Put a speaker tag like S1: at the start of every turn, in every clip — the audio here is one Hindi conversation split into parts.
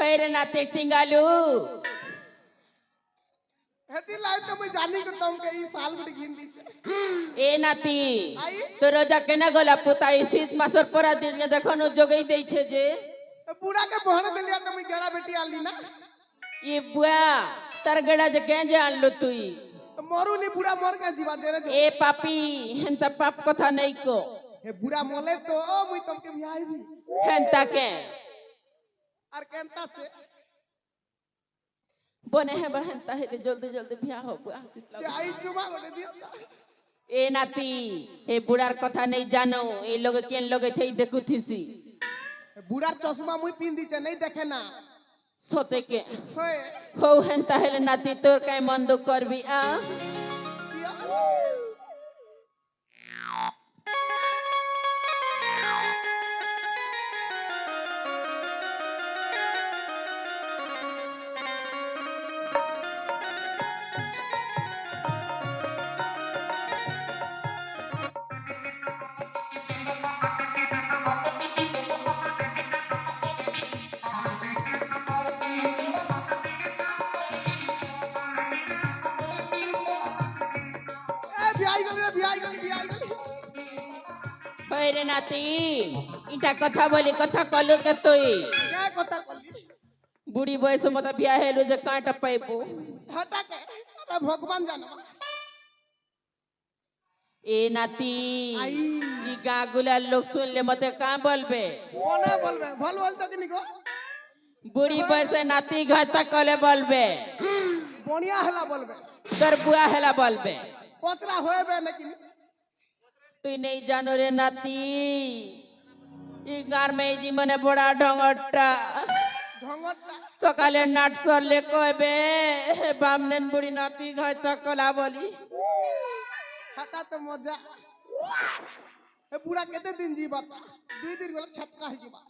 S1: पैर नाते टिंगालू
S2: हेती लाई तो मैं जानी को तुम के ई साल गुड गिन दी छे
S1: ए नाती
S2: आई
S1: तो रोजा केना गला पुताई शीत मासर परा दिन देखनो जोगई देई छे जे
S2: बूढ़ा के बहन देलिया तो मैं गेड़ा बेटी आली ना
S1: ये बुआ तार गड़ा जे कें जान लो तुई
S2: मरू नी बूढ़ा मर के जीवा दे रे
S1: ए पापी हंता पाप कथा नहीं को
S2: हे बूढ़ा मोले तो मुई तुम के बियाह भी
S1: हंता के
S2: और केनता से
S1: बने है बहन ताहे जल्दी जल्दी बियाह हो बुआ शीत
S2: जे आई चुमा गोटे दिया
S1: ए नाती ए बुढ़ार कथा नहीं जानो ए लोग केन लोग थई देखु थीसी
S2: बूढ़ा चश्मा मुई पिन दी छे नहीं देखे ना
S1: सोते के
S2: होए
S1: हो हंता हेले नाती तोर काय मन दुख करबी आ पैरे नाती इटा कथा बोली कथा कलु के तोई
S2: क्या कथा कली
S1: बुढ़ी बयस मत बियाह हेलु जे कांटा पाइबो
S2: हटा के अरे भगवान जानो
S1: ए नाती
S2: आई
S1: ई गागुला लोग सुन ले मते का बोलबे
S2: कोने बोलबे भल बोल तो किनी को
S1: बुढ़ी बयस नाती घाता कले बोलबे
S2: बढ़िया हला बोलबे
S1: तोर बुआ हेला बोलबे
S2: पचरा होएबे न किनी
S1: তুই নেই জানো রে নাতি এই গার মে জি মনে বড়া ঢঙ্গটা
S2: ঢঙ্গটা
S1: সকালে নাট চললে কইবে বামনেন বুড়ি নাতি ঘয়তা কলা বলি
S2: हटा तो मजा ए पूरा केते दिन जीवा दुई दिन गले छटका है जीवा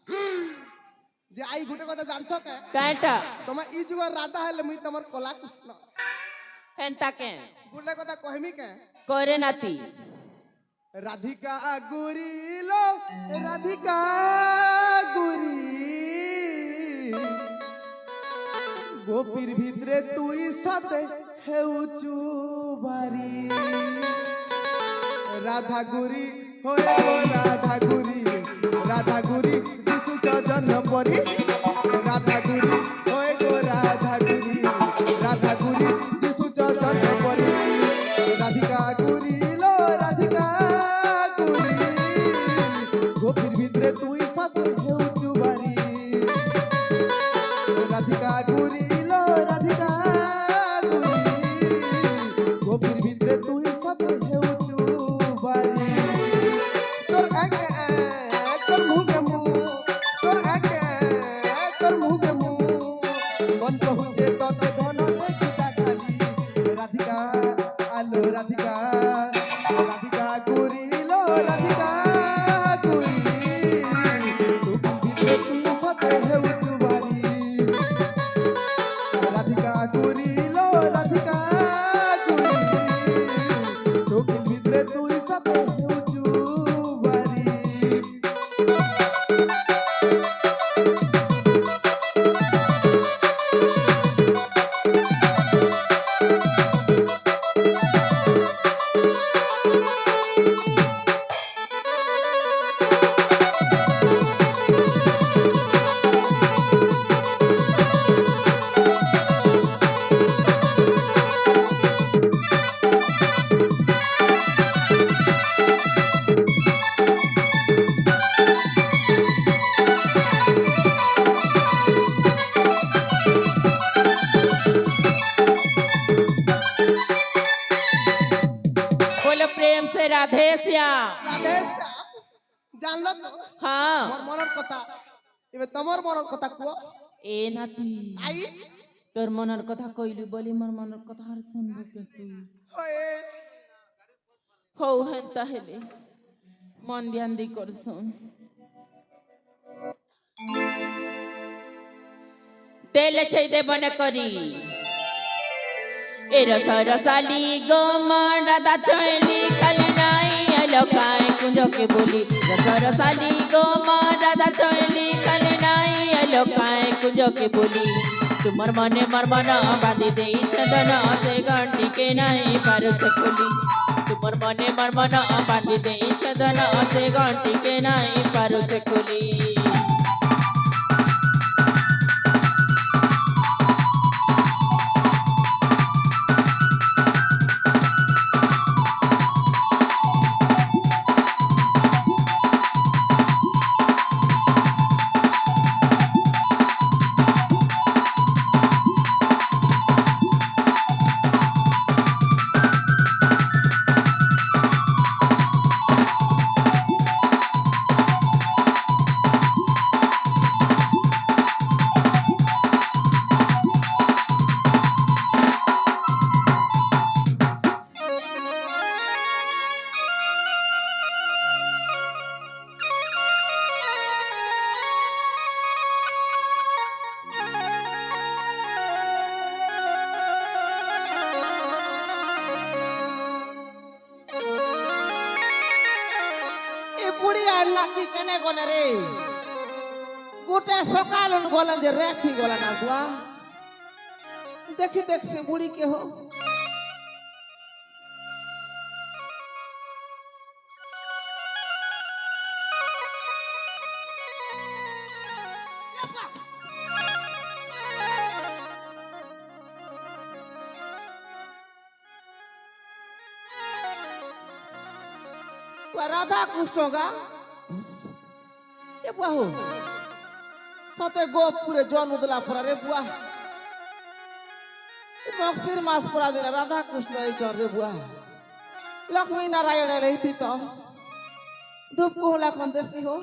S2: जे आई गुटे कथा जानछ के
S1: काटा
S2: तमा ई जुगर राधा है मुई तमर कला कृष्ण
S1: हेंता के
S2: गुटे कथा कहमी के
S1: करे नाती
S2: राधिका गुरी लो राधिका गुरी गोपीर भितरे तुई साथे हेउचु बारी राधा गुरी होए गो राधा गुरी दिसु जन परी राधा गुरी होए गो राधा गुरी दिसु जन परी राधिका गुरी लो राधिका गुरी गोपीर भितरे तुई साथे हेउचु बारी राधिका गुरी लो राधिका गुरी गोपीर भितरे तुई साथे हेउचु बारी तोर आके तोर मुह के मुह मन कहू जे तोते धन देखिता खाली राधिका आलो राधिका गुरी लो राधिका गुरी गोपीर भितरे तुई साथे हेउचु बारी राधिका गुरी लो राधिका गुरी गोपीर भितरे तुई साथे हेउचु बारी
S1: बोलो प्रेम से राधे श्याम
S2: राधे श्याम जानलो तो
S1: हाँ
S2: मोर मनर कथा एबे तमर मनर कथा को
S1: ए नाती
S2: आई
S1: তোর মনের কথা কইলি বলি মোর মনের কথা আর শুনবো কে তুই
S2: होए
S1: হৌ হেনতা হেলে মন ধ্যান দি করছুন তেলে ছাইদে বনে করি এ রসালি গো মন রাধা চলি কাল নাই এলো খাই কুঞ্জকে বলি রসালি গো মন রাধা চলি কাল নাই লোকায় কুজকে বলি তোমার মনে মর্মন বাঁধি দেইছে ধন সে ঘন্টিকে নাই পারুছে খুলি তোমার মনে মর্মন বাঁধি দেইছে ধন সে ঘন্টিকে নাই পারুছে খুলি
S3: বুড়ি আর নাকি কেনে গনে রে গোটে সকাল গলেন যে রেখি গলে না বুয়া দেখি দেখছি বুড়ি কে হো রাধা কৃষ্ণ গা এ বুয়া হো সতে গোপুরে জন্ম দিলা পরা রে বুয়া বক্সির মাস পরা দিলা রাধা কৃষ্ণ এই চর রে বুয়া লক্ষ্মী নারায়ণ রহিতি তো ধূপ কোহলা কোন দেশি হো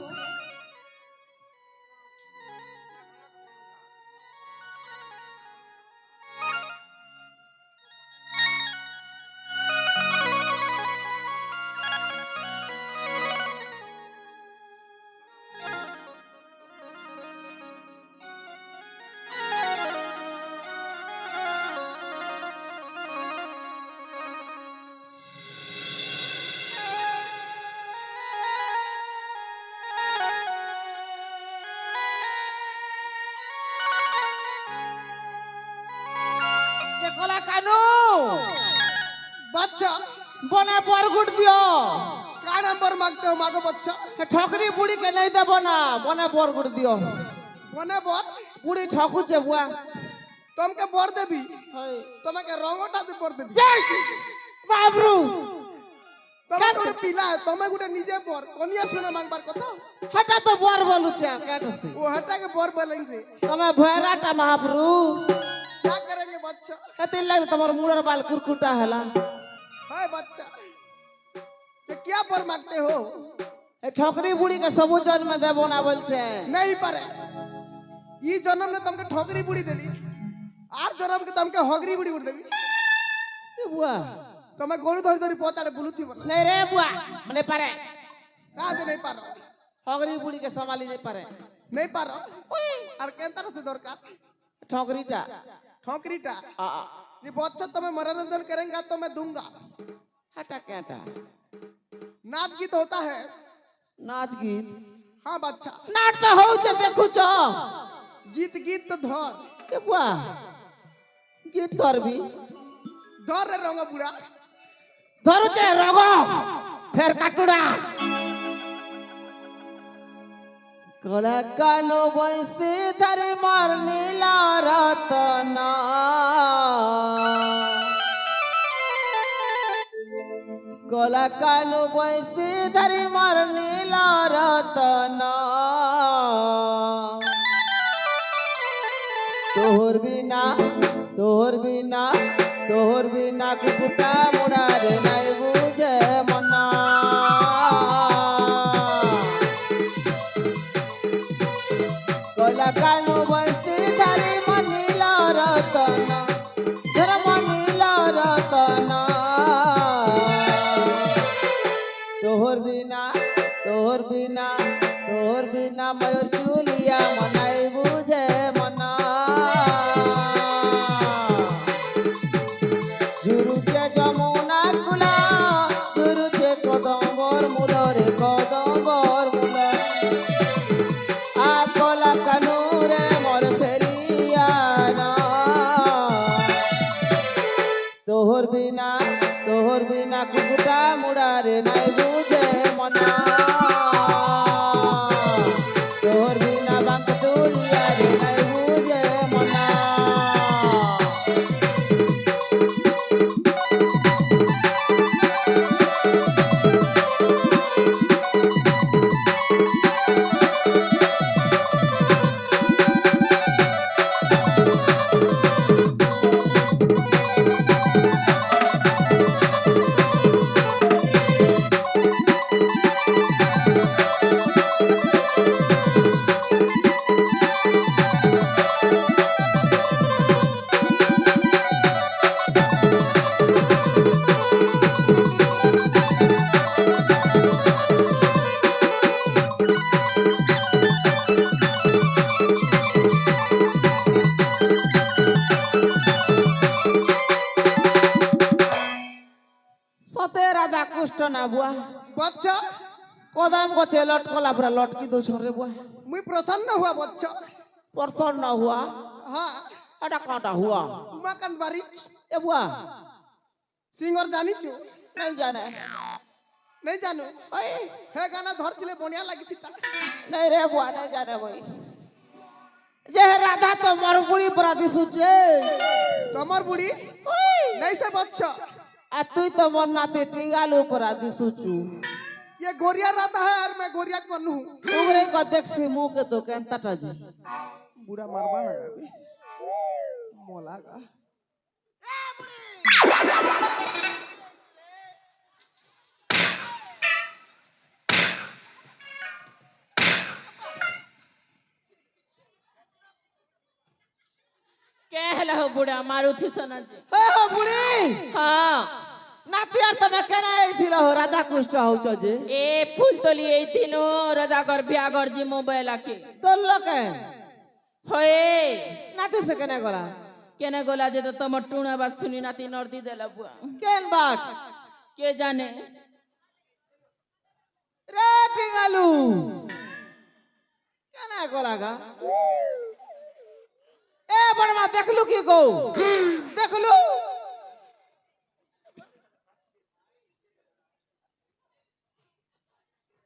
S3: কলা কানু
S2: বাচ্চা
S3: বনে বরগুট দিও
S2: का नंबर मांगते हो मांगो बच्चा
S3: ঠকরি বুড়ি কে নাই দেব না বনে বরগুট দিও
S2: মনে বল
S3: বুড়ি ঠকুছে বুয়া
S2: তোমাকে বর দেবি
S3: হয়
S2: তোমাকে রঙটা भी বর দেবি
S3: বাবরু
S2: তোমাকে ଗୋଟେ ପିଲା ତମେ ଗୋଟେ ନିଜେ ବର କନିଆ ସୁନା ମାଗବାର କଥା
S3: হঠাৎ তো বর বলুছে কেটছে
S2: वो हटा के बor बोलेंगे
S3: তুমি ভয়রাটা মহাপ্রভু
S2: क्या करेंगे बच्चा
S3: এতে লাগে তোমার মুড়ের বাল কুরকুটা হেলা
S2: हाय बच्चा ये क्या बर मांगते हो
S3: এই ঠকরি বুড়ি কে সবু জন্ম দেব না বলছে
S2: नहीं पारे ये जन्म ने तुमके ठोकरी बुड़ी देली आर जन्म के तुमके हगरी बुड़ी उड़ देबी
S3: এ বুয়া
S2: तुम्हें गोली धरी धरी पचाड़े बुलुथी बना
S3: নাই রে বুয়া মানে পারে
S2: कहा दे नहीं पारो
S3: ঠকরি বুড়ি কে সামালি নাই পারে
S2: नहीं पारो और केंतर से दरकार
S3: ঠকরিটা
S2: ठोकरीटा ये बच्चा तुम्हें मनोरंजन करेंगे तो मैं दूंगा
S3: হাটা কেটা
S2: नाच गीत होता है
S3: নাচ গীত
S2: हाँ बच्चा
S3: নাট তো হচ্ছে দেখুছ
S2: गीत गीत तो धर
S3: এ বুয়া গীত ধরবি
S2: धर रे रंग बुढ़ा
S3: ধরুছে রগ ফের কাটুড়া কলা কানো বৈসি ধরে মার নীলা রতনা কলা কানো বৈসি ধরে মার নীলা রতনা তোর বিনা তোর বিনা তোর বিনা কুকুটা মুড়ারে নাই বুঝে মনা কলা কানু বৈশি ধরে মনিল রতন ধর মনিল রতন তোর বিনা তোর বিনা তোর বিনা ময়ূর চুলিয়া মনাই বুঝে মনা ঝুরুছে যমুনা কুলা ঝুরুছে কদম্বর মূলরে কদম্বর মূল আ কলা কানুরে তোহর বিনা কুকুটা মুড়ারে নাই বুঝে মনা তোহর বিনা বাঙ্ক তুলিয়ারে নাই বুঝে মনা সতে রাধা কষ্ট না বুয়া
S2: বৎস
S3: কদম গছে লটকলা পুরা লটকি দৌছ রে বুয়া
S2: মুই প্রসন্ন হুয়া বৎস
S3: প্রসন্ন হুয়া
S2: হ্যাঁ
S3: এটা কাটা হুয়া
S2: উমাকান্ত বাড়ি
S3: এ বুয়া
S2: সিঙ্গর জানিছু
S3: নাই জানে
S2: নাই জানো
S3: ওই
S2: হে গানা ধরছিলে বনিয়া লাগিছি তা
S3: নাই রে বুয়া নাই জানে ভাই যে রাধা তো মর বুড়ি পরা দিছুছে
S2: তোমার বুড়ি নাই সে বৎস
S3: আর তুই তো মর নাতে টিঙ্গালু পরা দিছুচু
S2: ये गोरिया रहता है और मैं गोरिया कौन हूँ
S3: उगरे को देखसी मुंह के तो केंताटा जी
S2: बुरा मरवा लगा अभी मोला का
S1: कहला हो बुढ़ा मारुति सना जी
S3: ए हो बुढ़ी
S1: हाँ
S3: नाती यार तमे केना आइथिल हो राधा कृष्ण होच जे
S1: ए फूल तोली এই দিনো রাজাগর বিয়াগর জি মোবাইল আকে
S3: তোর লোকে
S1: হয়ে
S3: नाती से केना गला
S1: কেনে গোলা যে তো তোমার টুনা বাত শুনি নাতি নর্দি দেলা বুয়া
S3: केन बाट
S1: কে জানে
S3: रे टिंगालू केना गला गा ए बड़मा देखलू की गो देखलू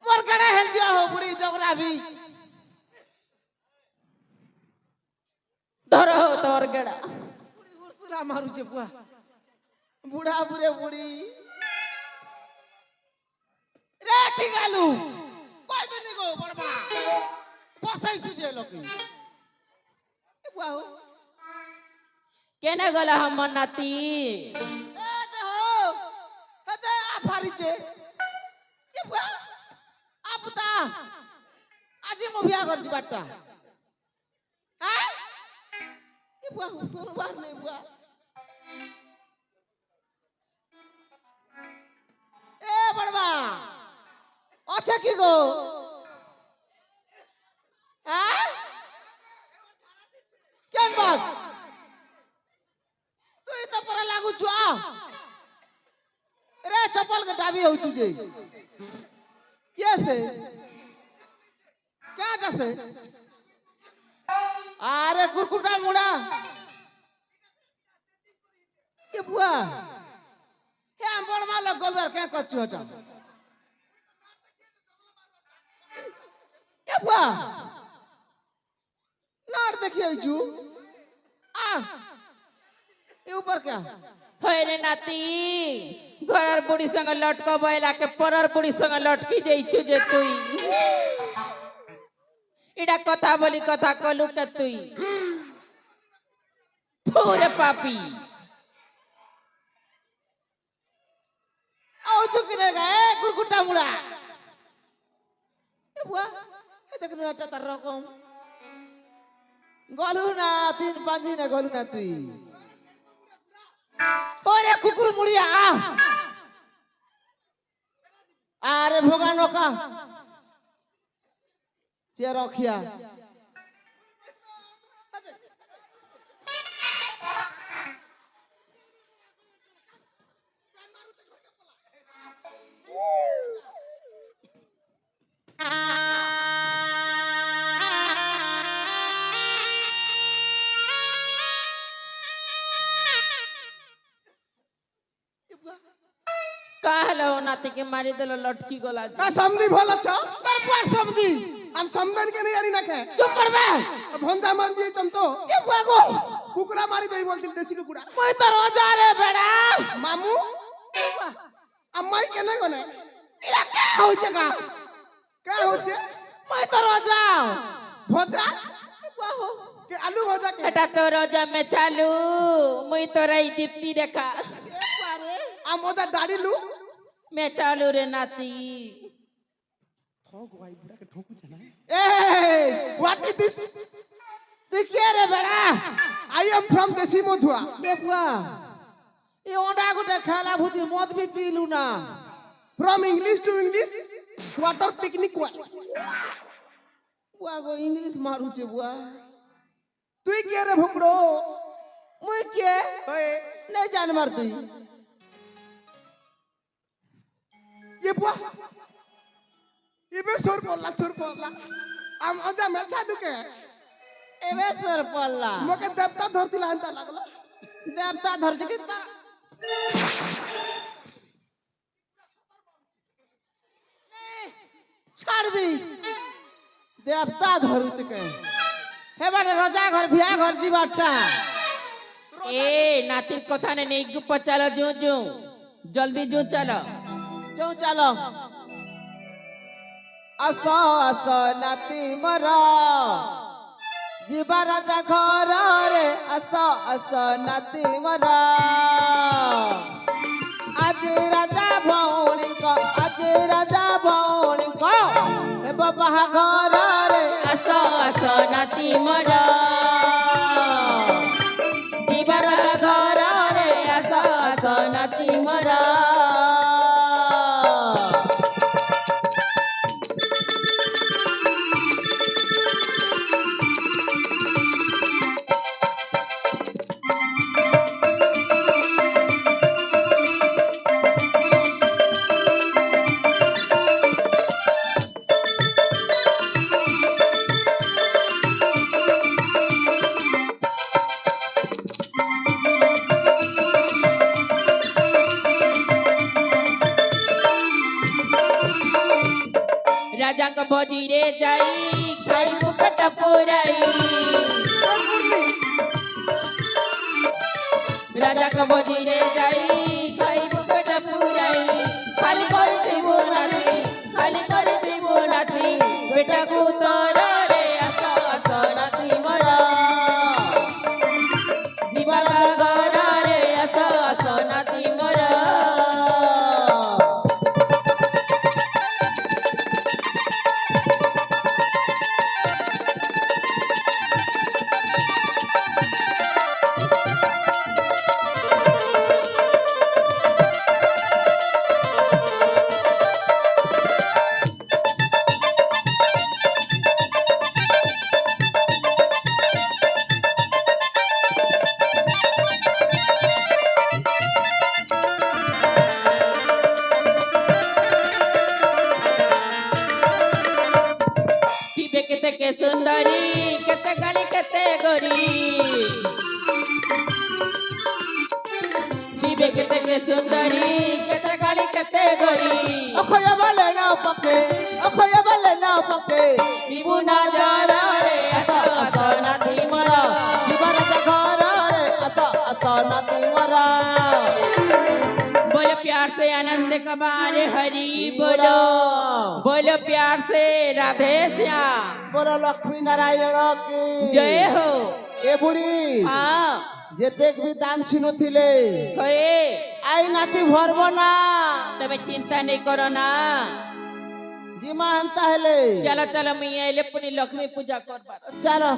S3: मोर केना हेल दिया हो बुढ़ी जगरा भी
S1: ধরো তোর গেড়া
S3: बुढ़ी उर्सुला मारू छे बुआ बुढ़ा बुरे बुढ़ी रे टिंगालू कई दिन गो बड़मा बसाई तुझे लोकी ए बुआ हो
S1: কেনে গোলা हमर नाती
S3: ए दे हो हदे आ फारी छे ए बुआ आपता আজি মো বিয়া কর দিবাটা হ্যাঁ ए बुआ हो सोरবার নাই बुआ এ বড়বা আচ্ছা কি গো হ্যাঁ কেন বাস তুই তো পরে লাগুছু আ রে চপল के डाबी हो तुझे कैसे क्या कैसे अरे कुरकुटा मुड़ा ये बुआ हे बड़ माल गोलबर क्या कच्चू हटा ये बुआ नार देखिए जू आ ये ऊपर क्या
S1: হয় রে নাতি ঘরের বুড়ি সঙ্গে লটকা বইলাকে পরের বুড়ি সঙ্গে লটকি যাইছু যে তুই এটা কথা বলি কথা কলু কে তুই থোরে পাপি
S3: आओ चुकी रह गए कुरकुटा मुड़ा ये बुआ ये देख ना ता रकम गलू ना 3-5 ने गलू ना तुई ओरे कुकुर मुड़िया अरे भोगानो का चे रखिया
S1: कहलो नाती के मारी देलो लटकी गोला
S2: का समधी भला छ
S3: তোর বুয়া সমদি
S2: हम समदन के नहीं यारी ना के
S3: চুপ করবে
S2: भंजा मान जी चंतो
S3: এ বুয়া গো
S2: कुकुरा मारी दई बोलती देसी कुकुरा
S3: মই তো রোজা রে বেড়া
S2: मामू अम्माई के ना कोने
S3: এরা কে হইছে গা
S2: का होचे
S3: মই তো রোজা
S2: भजा
S3: এ বুয়া গো
S2: के आलू भजा के
S1: हटा तो रोजा में चालू मुई तो रही दीप्ति रेखा
S3: এ বুয়া রে
S2: हम ओदा दाढ़ी लू
S1: मैं चालू रे नाती
S2: ठोक भाई बुरा के ठोकू छना ए व्हाट इज दिस
S3: তুই কে রে বেড়া
S2: आई एम फ्रॉम देसी मधुआ
S3: এ বুয়া এই ওন্ডা গুটে খেলা ভূতি মদ বি পিলু না
S2: from English to English water picnic वा
S3: বুয়া গো ইংলিশ মারুছে বুয়া
S2: तू के रे भुकड़ो
S3: মই কে
S2: ओए
S3: নাই জান মার তুই
S2: ये बुआ ये बे सुर पड़ला हम ओदा मेछा दुके
S3: এবে তোর পল্লা
S2: मके देवता धरती लानता लागला
S3: দেবতা ধরছে কি তার ছাড়বি দেবতা ধরুছে কে হে বাড়ে রোজা ঘর ভিয়া ঘর জিবাটা
S1: ए नाती कथा ने नहीं गुप्पा चलो जू जू जल्दी जू चलो
S3: কেউ চালো আস আস নাতি মর ଯିବା ରାଜା ଘରରେ ଆସ ଆସ ନାତି ମର ଆଜି ରାଜା ଭଉଣୀଙ୍କ ହେବ ବାହାଘରରେ
S1: आस आस नाती मर जीवर घर रे आस आस नाती मर राजा को भोजी रे जाई खाई पेट पुराई राजा को भोजी रे जाई खाई पेट पुराई खाली करती नाती बेटा को तोर रे आस आस नाती मरा जीवन घर रे आस आस नाती मरा पीबे केते के सुंदरी केते गाली केते गोरी पीबे केते के सुंदरी केते गाली केते गोरी
S3: অখয়া বলে না পকে
S1: पीबू ना जरा रे आस आस नाती मरा
S3: ଯିବା ରାଜା ଘରରେ ଆସ ଆସ ନାତି ମର
S1: बोलो प्यार से आनंद कमारे हरि बोलो बोलो प्यार से राधे श्याम
S3: বলো লক্ষ্মী নারায়ণ কি
S1: जय हो
S3: এ বুড়ি
S1: हाँ
S3: যে দেখবি দান ছিনুଥିଲେ
S1: होए
S3: আই নাতি ভরব না
S1: तबे चिंता नहीं करो ना
S3: জিমা আনতা হেলে
S1: चलो चलो मैं आइले पुनी लक्ष्मी पूजा करबार
S3: চলো